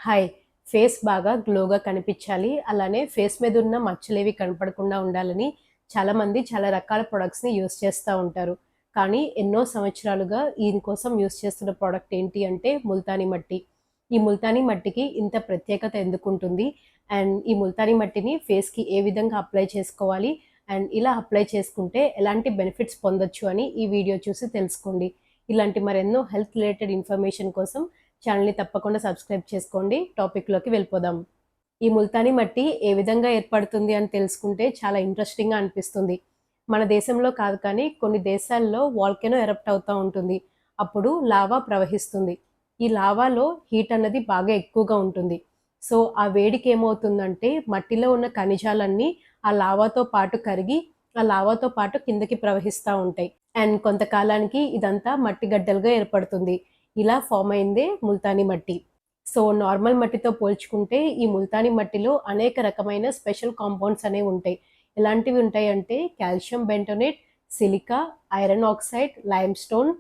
Hi. Face బాగా గ్లోగా కనిపించాలి. అలానే ఫేస్ మీద ఉన్న మచ్చలేవి కనపడకుండా ఉండాలని చాలామంది చాలా రకాల ప్రొడక్ట్స్‌ని యూజ్ చేస్తా ఉంటారు. కానీ ఎన్నో సంవత్సరాలుగా దీనికోసం యూజ్ చేస్తున్న ప్రొడక్ట్ ఏంటి అంటే ముల్తానీ మట్టి. ఈ ముల్తానీ మట్టికి ఇంత ప్రత్యేకత ఎందుకుంటుంది? అండ్ ఈ ముల్తానీ మట్టిని ఫేస్‌కి ఏ విధంగా అప్లై చేసుకోవాలి? అండ్ ఇలా అప్లై చేసుకుంటే ఎలాంటి బెనిఫిట్స్ పొందొచ్చు అని ఈ వీడియో చూసి తెలుసుకోండి. ఇలాంటి మరెన్నో హెల్త్ రిలేటెడ్ ఇన్ఫర్మేషన్ కోసం ఛానల్‌ని తప్పకుండా సబ్స్క్రైబ్ చేసుకోండి. టాపిక్‌లోకి వెళ్ళిపోదాం. ఈ ముల్తానీ మట్టి ఏ విధంగా ఏర్పడుతుంది అని తెలుసుకుంటే చాలా ఇంట్రెస్టింగ్‌గా అనిపిస్తుంది. మన దేశంలో కాదు కానీ కొన్ని దేశాల్లో వాల్కెనో ఎరప్ట్ అవుతా ఉంటుంది. అప్పుడు లావా ప్రవహిస్తుంది. ఈ లావాలో హీట్ అన్నది బాగా ఎక్కువగా ఉంటుంది. సో, ఆ వేడికి ఏమవుతుందంటే మట్టిలో ఉన్న ఖనిజాలన్నీ ఆ లావాతో పాటు కరిగి, ఆ లావాతో పాటు కిందకి ప్రవహిస్తా ఉంటాయి. అండ్ కొంతకాలానికి ఇదంతా మట్టి గడ్డలుగా ఏర్పడుతుంది. ఇలా ఫామ్ అయిందే ముల్తానీ మట్టి. సో, నార్మల్ మట్టితో పోల్చుకుంటే ఈ ముల్తానీ మట్టిలో అనేక రకమైన స్పెషల్ కాంపౌండ్స్ అనేవి ఉంటాయి. ఎలాంటివి ఉంటాయంటే calcium bentonite, silica, iron oxide, limestone,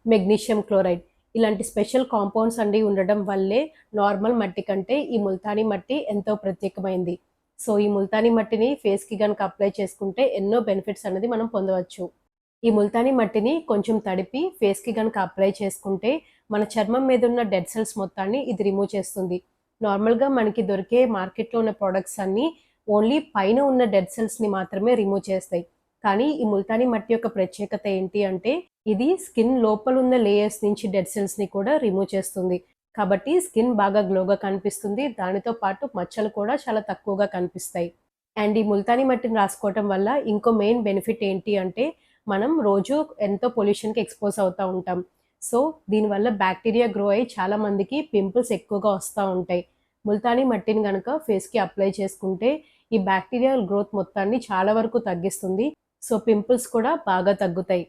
magnesium chloride ఇలాంటి స్పెషల్ కాంపౌండ్స్ అనేవి ఉండడం వల్లే నార్మల్ మట్టి కంటే ఈ ముల్తానీ మట్టి ఎంతో ప్రత్యేకమైంది. సో, ఈ ముల్తానీ మట్టిని ఫేస్‌కి గనుక అప్లై చేసుకుంటే ఎన్నో బెనిఫిట్స్ అనేది మనం పొందవచ్చు. ఈ ముల్తానీ మట్టిని కొంచెం తడిపి ఫేస్‌కి గనుక అప్లై చేసుకుంటే మన చర్మం మీద ఉన్న డెడ్ సెల్స్ మొత్తాన్ని ఇది రిమూవ్ చేస్తుంది. నార్మల్‌గా మనకి దొరికే మార్కెట్‌లో ఉన్న ప్రొడక్ట్స్ అన్నీ ఓన్లీ పైన ఉన్న డెడ్ సెల్స్‌ని మాత్రమే రిమూవ్ చేస్తాయి. కానీ ఈ ముల్తానీ మట్టి యొక్క ప్రత్యేకత ఏంటి అంటే ఇది స్కిన్ లోపలున్న లేయర్స్ నుంచి డెడ్ సెల్స్‌ని కూడా రిమూవ్ చేస్తుంది. కాబట్టి స్కిన్ బాగా గ్లోగా కనిపిస్తుంది. దానితో పాటు మచ్చలు కూడా చాలా తక్కువగా కనిపిస్తాయి. అండ్ ఈ ముల్తానీ మట్టిని రాసుకోవటం వల్ల ఇంకో మెయిన్ బెనిఫిట్ ఏంటి అంటే మనం రోజు ఎంతో పొల్యూషన్‌కి ఎక్స్‌పోజ్ అవుతా ఉంటాం. సో, దీనివల్ల బ్యాక్టీరియా గ్రో అయ్యి చాలా మందికి పింపుల్స్ ఎక్కువగా వస్తా ఉంటాయి. ముల్తానీ మట్టిని గనక ఫేస్‌కి అప్లై చేసుకుంటే ఈ బ్యాక్టీరియల్ గ్రోత్ మొత్తాన్ని చాలా వరకు తగ్గిస్తుంది. సో, పింపుల్స్ కూడా బాగా తగ్గుతాయి.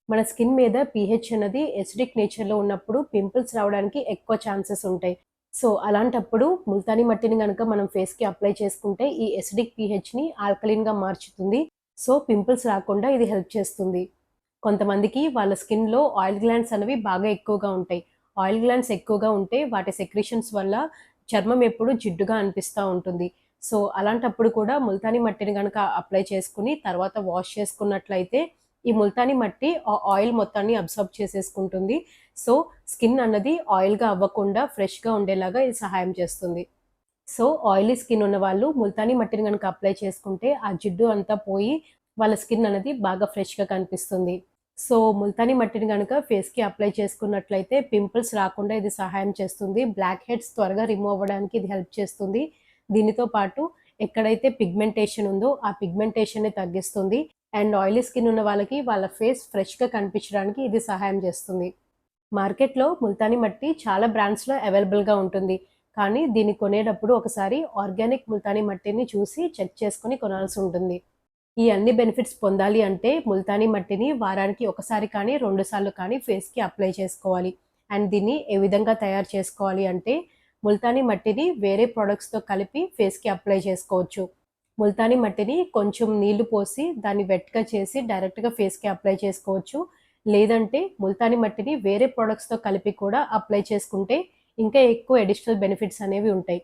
మన స్కిన్ మీద పీహెచ్ అన్నది ఎసిడిక్ నేచర్‌లో ఉన్నప్పుడు పింపుల్స్ రావడానికి ఎక్కువ ఛాన్సెస్ ఉంటాయి. సో, అలాంటప్పుడు ముల్తానీ మట్టిని గనక మనం ఫేస్‌కి అప్లై చేసుకుంటే ఈ ఎసిడిక్ పీహెచ్‌ని ఆల్కలీన్‌గా మార్చుతుంది. సో, పింపుల్స్ రాకుండా ఇది హెల్ప్ చేస్తుంది. కొంతమందికి వాళ్ళ స్కిన్‌లో ఆయిల్ గ్లాండ్స్ అనేవి బాగా ఎక్కువగా ఉంటాయి. ఆయిల్ గ్లాండ్స్ ఎక్కువగా ఉంటే వాటి సెక్రీషన్స్ వల్ల చర్మం ఎప్పుడు జిడ్డుగా అనిపిస్తా ఉంటుంది. సో, అలాంటప్పుడు కూడా ముల్తానీ మట్టిని గనక అప్లై చేసుకొని తర్వాత వాష్ చేసుకున్నట్లయితే ఈ ముల్తానీ మట్టి ఆ ఆయిల్ మొత్తాన్ని అబ్సార్బ్ చేసేసుకుంటుంది. సో, స్కిన్ అన్నది ఆయిల్‌గా అవ్వకుండా ఫ్రెష్‌గా ఉండేలాగా ఇది సహాయం చేస్తుంది. సో, ఆయిలీ స్కిన్ ఉన్నవాళ్ళు ముల్తానీ మట్టిని గనక అప్లై చేసుకుంటే ఆ జిడ్డు అంతా పోయి వాళ్ళ స్కిన్ అనేది బాగా ఫ్రెష్‌గా కనిపిస్తుంది. సో, ముల్తానీ మట్టిని గనక ఫేస్‌కి అప్లై చేసుకున్నట్లయితే పింపుల్స్ రాకుండా ఇది సహాయం చేస్తుంది. బ్లాక్ హెడ్స్ త్వరగా రిమూవ్ అవ్వడానికి ఇది హెల్ప్ చేస్తుంది. దీనితో పాటు ఎక్కడైతే పిగ్మెంటేషన్ ఉందో ఆ పిగ్మెంటేషన్‌ని తగ్గిస్తుంది. అండ్ ఆయిలీ స్కిన్ ఉన్న వాళ్ళకి వాళ్ళ ఫేస్ ఫ్రెష్‌గా కనిపించడానికి ఇది సహాయం చేస్తుంది. మార్కెట్‌లో ముల్తానీ మట్టి చాలా బ్రాండ్స్‌లో అవైలబుల్‌గా ఉంటుంది. కానీ దీన్ని కొనేటప్పుడు ఒకసారి ఆర్గానిక్ ముల్తానీ మట్టిని చూసి చెక్ చేసుకొని కొనాల్సి ఉంటుంది. ఈ అన్ని బెనిఫిట్స్ పొందాలి అంటే ముల్తానీ మట్టిని వారానికి ఒకసారి కానీ, 2 సార్లు కానీ ఫేస్‌కి అప్లై చేసుకోవాలి. అండ్ దీన్ని ఏ విధంగా తయారు చేసుకోవాలి అంటే ముల్తానీ మట్టిని వేరే ప్రొడక్ట్స్‌తో కలిపి ఫేస్‌కి అప్లై చేసుకోవచ్చు. ముల్తానీ మట్టిని కొంచెం నీళ్లు పోసి దాన్ని వెట్‌గా చేసి డైరెక్ట్‌గా ఫేస్‌కి అప్లై చేసుకోవచ్చు. లేదంటే ముల్తానీ మట్టిని వేరే ప్రొడక్ట్స్‌తో కలిపి కూడా అప్లై చేసుకుంటే ఇంకా ఎక్కువ అడిషనల్ బెనిఫిట్స్ అనేవి ఉంటాయి.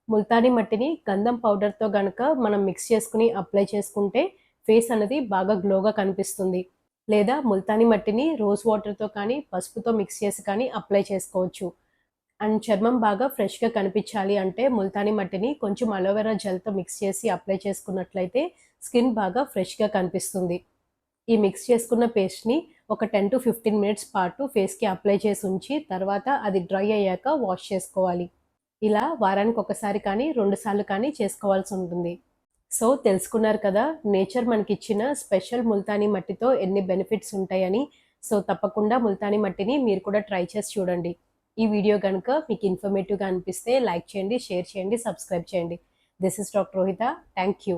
ముల్తానీ మట్టిని గంధం పౌడర్‌తో గనక మనం మిక్స్ చేసుకొని అప్లై చేసుకుంటే ఫేస్ అనేది బాగా గ్లోగా కనిపిస్తుంది. లేదా ముల్తానీ మట్టిని రోజ్ వాటర్‌తో కానీ, పసుపుతో మిక్స్ చేసి కానీ అప్లై చేసుకోవచ్చు. అండ్ చర్మం బాగా ఫ్రెష్‌గా కనిపించాలి అంటే ముల్తానీ మట్టిని కొంచెం అలోవెరా జెల్‌తో మిక్స్ చేసి అప్లై చేసుకున్నట్లయితే స్కిన్ బాగా ఫ్రెష్‌గా కనిపిస్తుంది. ఈ మిక్స్ చేసుకున్న పేస్ట్‌ని ఒక 10-15 మినిట్స్ పాటు ఫేస్‌కి అప్లై చేసి ఉంచి తర్వాత అది డ్రై అయ్యాక వాష్ చేసుకోవాలి. ఇలా వారానికి ఒకసారి కానీ, 2 సార్లు కానీ చేసుకోవాల్సి ఉంటుంది. సో, తెలుసుకున్నారు కదా! నేచర్ మనకిచ్చిన స్పెషల్ ముల్తానీ మట్టితో ఎన్ని బెనిఫిట్స్ ఉంటాయని. సో, తప్పకుండా ముల్తానీ మట్టిని మీరు కూడా ట్రై చేసి చూడండి. ఈ వీడియో గనుక మీకు ఇన్ఫర్మేటివ్‌గా అనిపిస్తే లైక్ చేయండి, షేర్ చేయండి, సబ్స్క్రైబ్ చేయండి. This is doctor Rohitha. Thank you.